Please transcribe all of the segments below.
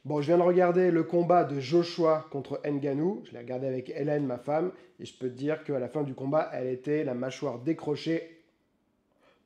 Bon, je viens de regarder le combat de Joshua contre Ngannou. Je l'ai regardé avec Hélène, ma femme, et je peux te dire qu'à la fin du combat, elle était la mâchoire décrochée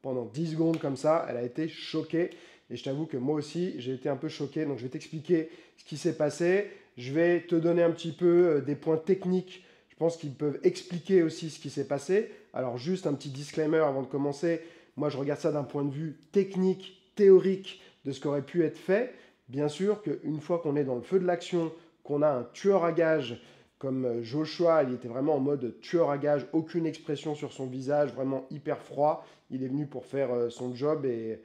pendant 10 secondes comme ça. Elle a été choquée. Et je t'avoue que moi aussi, j'ai été un peu choqué. Donc, je vais t'expliquer ce qui s'est passé. Je vais te donner un petit peu des points techniques. Je pense qu'ils peuvent expliquer aussi ce qui s'est passé. Alors, juste un petit disclaimer avant de commencer. Moi, je regarde ça d'un point de vue technique, théorique de ce qui aurait pu être fait. Bien sûr qu'une fois qu'on est dans le feu de l'action, qu'on a un tueur à gages comme Joshua, il était vraiment en mode tueur à gages, aucune expression sur son visage, vraiment hyper froid. Il est venu pour faire son job et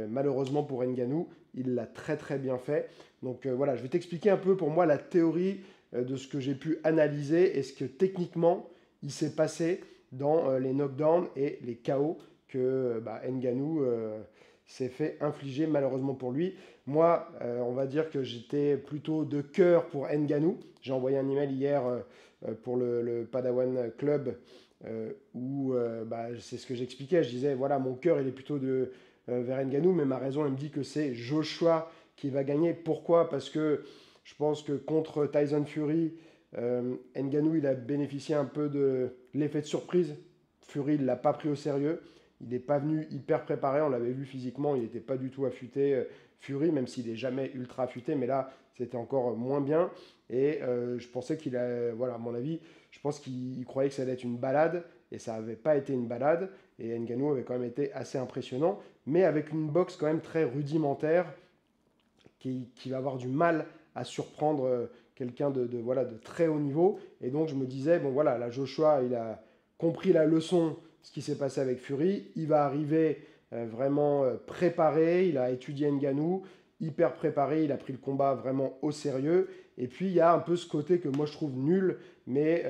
malheureusement pour Ngannou, il l'a très très bien fait. Donc voilà, je vais t'expliquer un peu pour moi la théorie de ce que j'ai pu analyser et ce que techniquement il s'est passé dans les knockdowns et les KO que Ngannou s'est fait infliger malheureusement pour lui. Moi, on va dire que j'étais plutôt de cœur pour Ngannou. J'ai envoyé un email hier pour le Padawan Club où c'est ce que j'expliquais. Je disais, voilà, mon cœur, il est plutôt vers Ngannou, mais ma raison, elle me dit que c'est Joshua qui va gagner. Pourquoi? Parce que je pense que contre Tyson Fury, Ngannou, il a bénéficié un peu de l'effet de surprise. Fury, il ne l'a pas pris au sérieux. Il n'est pas venu hyper préparé, on l'avait vu physiquement, il n'était pas du tout affûté. Fury, même s'il n'est jamais ultra affûté, mais là, c'était encore moins bien. Et je pensais qu'il a, voilà, à mon avis, je pense qu'il croyait que ça allait être une balade, et ça n'avait pas été une balade. Et Ngannou avait quand même été assez impressionnant, mais avec une boxe quand même très rudimentaire, qui va avoir du mal à surprendre quelqu'un voilà, de très haut niveau. Et donc je me disais, bon voilà, là Joshua, il a compris la leçon, ce qui s'est passé avec Fury. Il va arriver vraiment préparé, il a étudié Ngannou, hyper préparé, il a pris le combat vraiment au sérieux. Et puis il y a un peu ce côté que moi je trouve nul, mais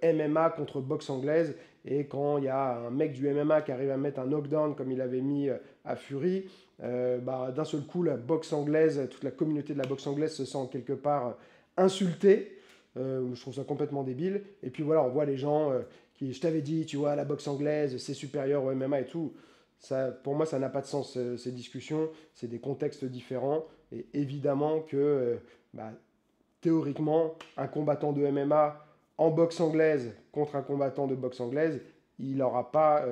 MMA contre boxe anglaise. Et quand il y a un mec du MMA qui arrive à mettre un knockdown comme il avait mis à Fury, d'un seul coup, la boxe anglaise, toute la communauté de la boxe anglaise se sent quelque part insultée. Je trouve ça complètement débile. Et puis voilà, on voit les gens qui, je t'avais dit, tu vois, la boxe anglaise, c'est supérieur au MMA et tout. Ça, pour moi, ça n'a pas de sens, ces discussions. C'est des contextes différents. Et évidemment que, théoriquement, un combattant de MMA en boxe anglaise contre un combattant de boxe anglaise, il n'aura pas,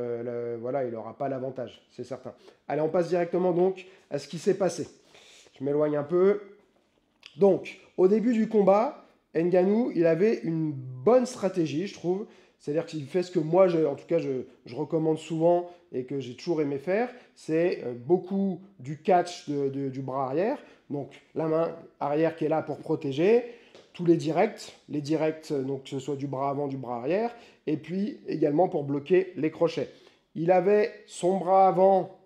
voilà, il aura pas l'avantage, c'est certain. Allez, on passe directement donc à ce qui s'est passé. Je m'éloigne un peu. Donc, au début du combat, Ngannou, il avait une bonne stratégie, je trouve. C'est-à-dire qu'il fait ce que moi, en tout cas, je recommande souvent et que j'ai toujours aimé faire. C'est beaucoup du catch du bras arrière. Donc, la main arrière qui est là pour protéger. Tous les directs, donc que ce soit du bras avant, du bras arrière. Et puis également pour bloquer les crochets. Il avait son bras avant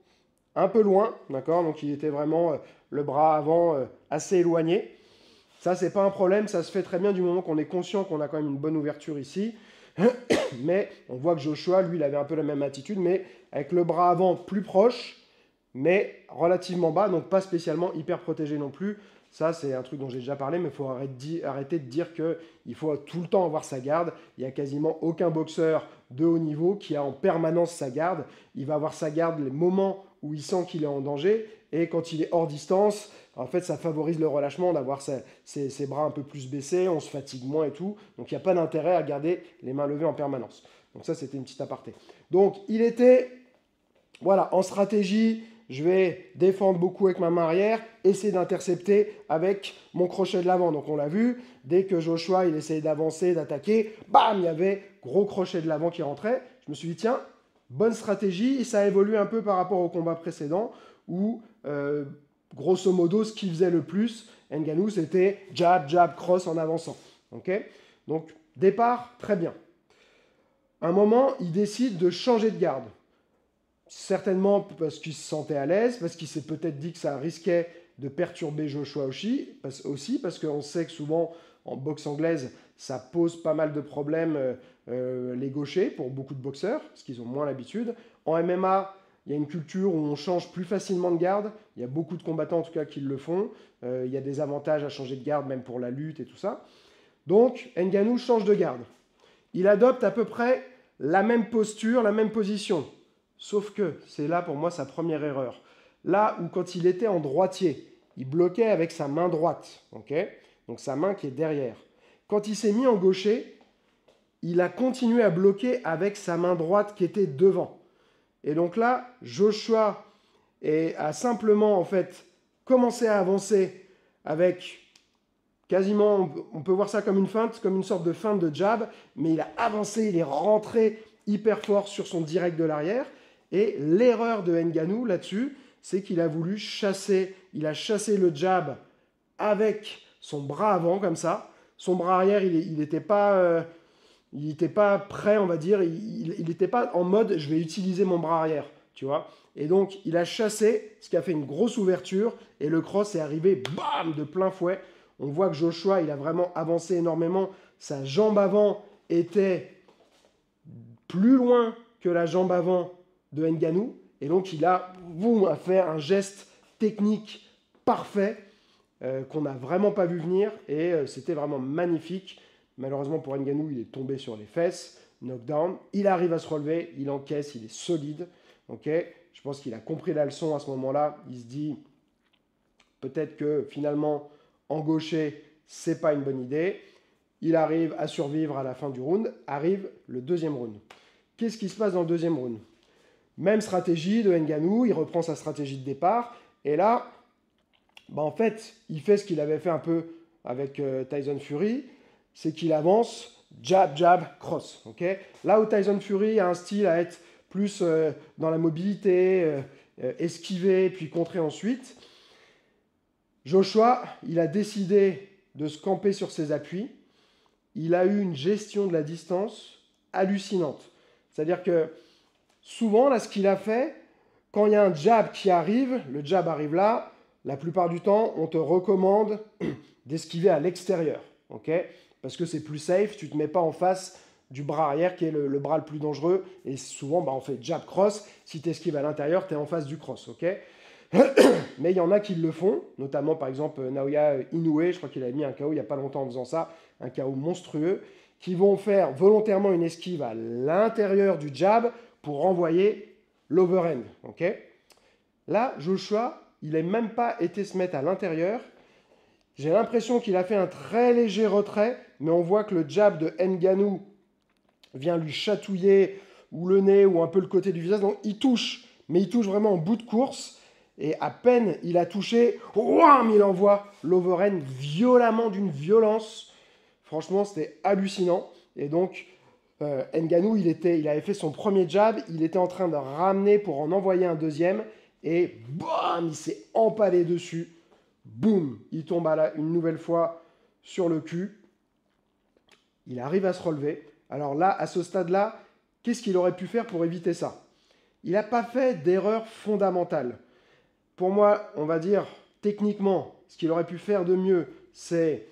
un peu loin, d'accord? Donc il était vraiment le bras avant assez éloigné. Ça, c'est pas un problème, ça se fait très bien du moment qu'on est conscient qu'on a quand même une bonne ouverture ici. Mais on voit que Joshua, lui, il avait un peu la même attitude, mais avec le bras avant plus proche, mais relativement bas, donc pas spécialement hyper protégé non plus. Ça, c'est un truc dont j'ai déjà parlé, mais il faut arrêter de dire qu'il faut tout le temps avoir sa garde. Il n'y a quasiment aucun boxeur de haut niveau qui a en permanence sa garde. Il va avoir sa garde les moments où il sent qu'il est en danger, et quand il est hors distance, en fait, ça favorise le relâchement d'avoir ses bras un peu plus baissés, on se fatigue moins et tout. Donc, il n'y a pas d'intérêt à garder les mains levées en permanence. Donc ça, c'était une petite aparté. Donc, il était, voilà, en stratégie. Je vais défendre beaucoup avec ma main arrière, essayer d'intercepter avec mon crochet de l'avant. Donc on l'a vu, dès que Joshua il essayait d'avancer, d'attaquer, bam, il y avait gros crochet de l'avant qui rentrait. Je me suis dit, tiens, bonne stratégie. Et ça a évolué un peu par rapport au combat précédent où, grosso modo, ce qui faisait le plus, Ngannou, c'était jab, jab, cross en avançant. Okay, donc départ, très bien. À un moment, il décide de changer de garde. Certainement parce qu'il se sentait à l'aise, parce qu'il s'est peut-être dit que ça risquait de perturber Joshua aussi, parce qu'on sait que souvent en boxe anglaise, ça pose pas mal de problèmes les gauchers pour beaucoup de boxeurs, parce qu'ils ont moins l'habitude. En MMA, il y a une culture où on change plus facilement de garde. Il y a beaucoup de combattants en tout cas qui le font. Il y a des avantages à changer de garde, même pour la lutte et tout ça. Donc Ngannou change de garde. Il adopte à peu près la même posture, la même position. Sauf que c'est là pour moi sa première erreur. Là où quand il était en droitier, il bloquait avec sa main droite. Okay, donc sa main qui est derrière. Quand il s'est mis en gaucher, il a continué à bloquer avec sa main droite qui était devant. Et donc là, Joshua a simplement en fait commencé à avancer avec quasiment, on peut voir ça comme une feinte, comme une sorte de feinte de jab, mais il a avancé, il est rentré hyper fort sur son direct de l'arrière. Et l'erreur de Ngannou là-dessus, c'est qu'il a voulu chasser, il a chassé le jab avec son bras avant comme ça. Son bras arrière, il n'était pas prêt, on va dire, il n'était pas en mode je vais utiliser mon bras arrière, tu vois. Et donc il a chassé, ce qui a fait une grosse ouverture, et le cross est arrivé, bam, de plein fouet. On voit que Joshua, il a vraiment avancé énormément. Sa jambe avant était plus loin que la jambe avant de Ngannou. Et donc, il a fait un geste technique parfait qu'on n'a vraiment pas vu venir. Et c'était vraiment magnifique. Malheureusement pour Ngannou, il est tombé sur les fesses. Knockdown. Il arrive à se relever. Il encaisse. Il est solide. Okay, je pense qu'il a compris la leçon à ce moment-là. Il se dit peut-être que finalement, engaucher, c'est pas une bonne idée. Il arrive à survivre à la fin du round. Arrive le deuxième round. Qu'est-ce qui se passe dans le deuxième round? Même stratégie de Ngannou, il reprend sa stratégie de départ. Et là, en fait, il fait ce qu'il avait fait un peu avec Tyson Fury, c'est qu'il avance, jab, jab, cross. Okay, là où Tyson Fury a un style à être plus dans la mobilité, esquiver, puis contrer ensuite, Joshua, il a décidé de se camper sur ses appuis. Il a eu une gestion de la distance hallucinante. C'est-à-dire que souvent, là, ce qu'il a fait, quand il y a un jab qui arrive, le jab arrive là, la plupart du temps, on te recommande d'esquiver à l'extérieur. Okay, parce que c'est plus safe, tu ne te mets pas en face du bras arrière qui est le bras le plus dangereux. Et souvent, on fait jab-cross. Si tu esquives à l'intérieur, tu es en face du cross. Okay, mais il y en a qui le font, notamment par exemple Naoya Inoue, je crois qu'il a mis un KO il n'y a pas longtemps en faisant ça, un KO monstrueux, qui vont faire volontairement une esquive à l'intérieur du jab pour renvoyer l'overhand. Okay, là, Joshua, il n'a même pas été se mettre à l'intérieur. J'ai l'impression qu'il a fait un très léger retrait, mais on voit que le jab de Ngannou vient lui chatouiller ou le nez ou un peu le côté du visage. Donc il touche, mais il touche vraiment en bout de course. Et à peine il a touché, wham, il envoie l'overhand violemment d'une violence. Franchement, c'était hallucinant. Et donc, Ngannou, il avait fait son premier jab. Il était en train de ramener pour en envoyer un deuxième. Et bam, il s'est empalé dessus. Boum, il tombe une nouvelle fois sur le cul. Il arrive à se relever. Alors là, à ce stade-là, qu'est-ce qu'il aurait pu faire pour éviter ça? Il n'a pas fait d'erreur fondamentale. Pour moi, on va dire, techniquement, ce qu'il aurait pu faire de mieux, c'est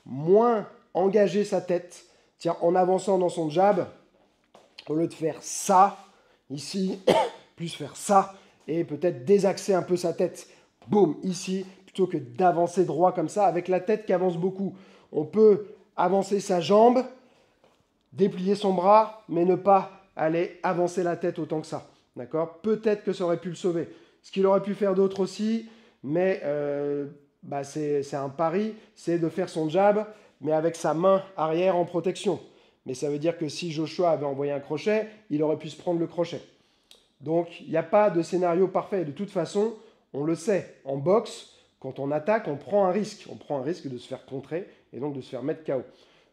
moins engager sa tête. Tiens, en avançant dans son jab, au lieu de faire ça, ici, plus faire ça, et peut-être désaxer un peu sa tête, boum, ici, plutôt que d'avancer droit comme ça, avec la tête qui avance beaucoup. On peut avancer sa jambe, déplier son bras, mais ne pas aller avancer la tête autant que ça. D'accord? Peut-être que ça aurait pu le sauver. Ce qu'il aurait pu faire d'autre aussi, mais c'est un pari, c'est de faire son jab, mais avec sa main arrière en protection. Mais ça veut dire que si Joshua avait envoyé un crochet, il aurait pu se prendre le crochet. Donc, il n'y a pas de scénario parfait. De toute façon, on le sait, en boxe, quand on attaque, on prend un risque. On prend un risque de se faire contrer et donc de se faire mettre KO.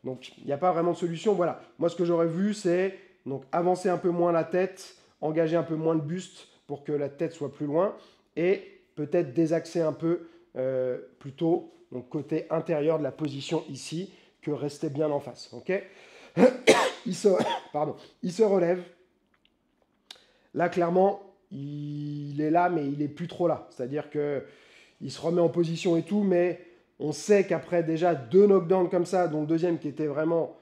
Donc, il n'y a pas vraiment de solution. Voilà. Moi, ce que j'aurais vu, c'est donc avancer un peu moins la tête, engager un peu moins le buste pour que la tête soit plus loin et peut-être désaxer un peu plutôt donc côté intérieur de la position ici que rester bien en face. Okay, il se relève. Là, clairement, il est là, mais il n'est plus trop là. C'est-à-dire qu'il se remet en position et tout, mais on sait qu'après déjà 2 knockdowns comme ça, dont le deuxième qui était vraiment,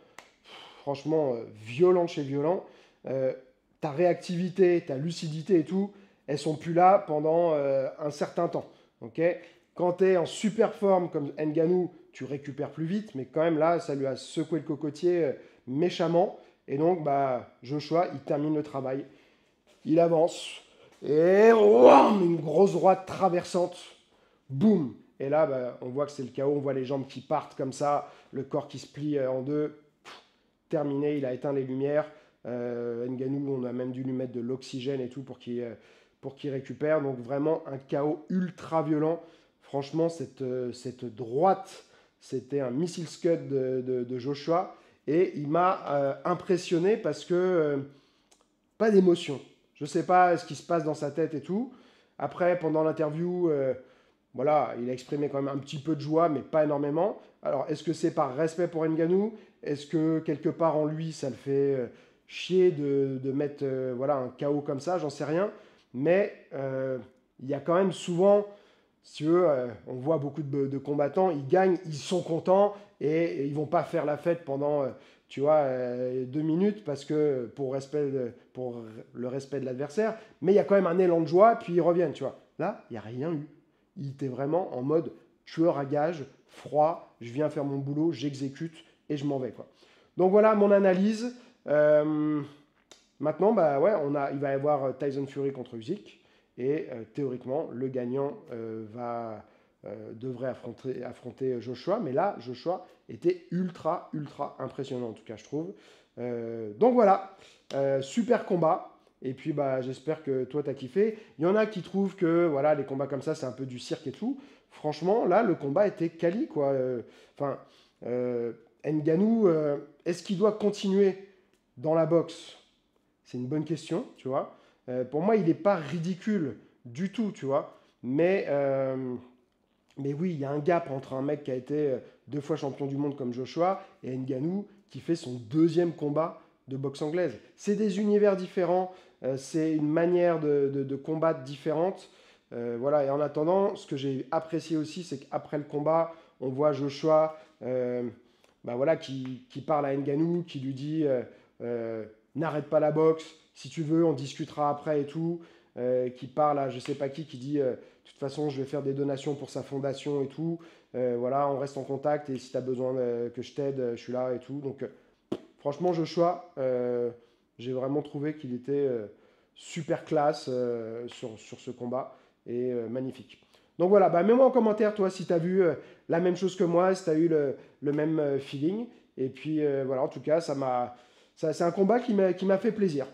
franchement, violent chez violent, ta réactivité, ta lucidité et tout, elles sont plus là pendant un certain temps. Okay, quand tu es en super forme comme Ngannou, tu récupères plus vite, mais quand même là, ça lui a secoué le cocotier méchamment. Et donc, Joshua, il termine le travail. Il avance. Et wham, une grosse droite traversante. Boum. Et là, bah, on voit que c'est le chaos. On voit les jambes qui partent comme ça, le corps qui se plie en deux. Terminé, il a éteint les lumières. Ngannou, on a même dû lui mettre de l'oxygène et tout pour qu'il récupère. Donc vraiment un chaos ultra violent. Franchement, cette droite, c'était un missile scud de Joshua. Et il m'a impressionné parce que pas d'émotion. Je ne sais pas ce qui se passe dans sa tête et tout. Après, pendant l'interview, voilà, il a exprimé quand même un petit peu de joie, mais pas énormément. Alors, est-ce que c'est par respect pour Ngannou? Est-ce que quelque part en lui, ça le fait chier de mettre voilà, un chaos comme ça? J'en sais rien. Mais il y a quand même souvent, si tu veux, on voit beaucoup de combattants, ils gagnent, ils sont contents et ils vont pas faire la fête pendant, tu vois, 2 minutes parce que pour le respect de l'adversaire. Mais il y a quand même un élan de joie, puis ils reviennent, tu vois. Là, il n'y a rien eu. Il était vraiment en mode tueur à gage, froid, je viens faire mon boulot, j'exécute et je m'en vais, quoi. Donc voilà mon analyse. Maintenant, bah ouais, il va y avoir Tyson Fury contre Usyk. Et théoriquement, le gagnant devrait affronter Joshua. Mais là, Joshua était ultra, ultra impressionnant, en tout cas, je trouve. Donc voilà, super combat. Et puis, bah, j'espère que toi, tu as kiffé. Il y en a qui trouvent que voilà, les combats comme ça, c'est un peu du cirque et tout. Franchement, là, le combat était quali, quoi. Enfin, Ngannou, est-ce qu'il doit continuer dans la boxe? C'est une bonne question, tu vois. Pour moi, il n'est pas ridicule du tout, tu vois. Mais oui, il y a un gap entre un mec qui a été 2 fois champion du monde comme Joshua et Ngannou qui fait son deuxième combat de boxe anglaise. C'est des univers différents, c'est une manière de combattre différente. Voilà. Et en attendant, ce que j'ai apprécié aussi, c'est qu'après le combat, on voit Joshua bah voilà, qui parle à Ngannou, qui lui dit n'arrête pas la boxe, si tu veux, on discutera après et tout. Qui parle à je sais pas qui dit de toute façon, je vais faire des donations pour sa fondation et tout. Voilà, on reste en contact et si tu as besoin que je t'aide, je suis là et tout. Donc, franchement, Joshua, j'ai vraiment trouvé qu'il était super classe sur ce combat et magnifique. Donc voilà, bah, mets-moi en commentaire, toi, si tu as vu la même chose que moi, si tu as eu le même feeling. Et puis voilà, en tout cas, c'est un combat qui m'a fait plaisir.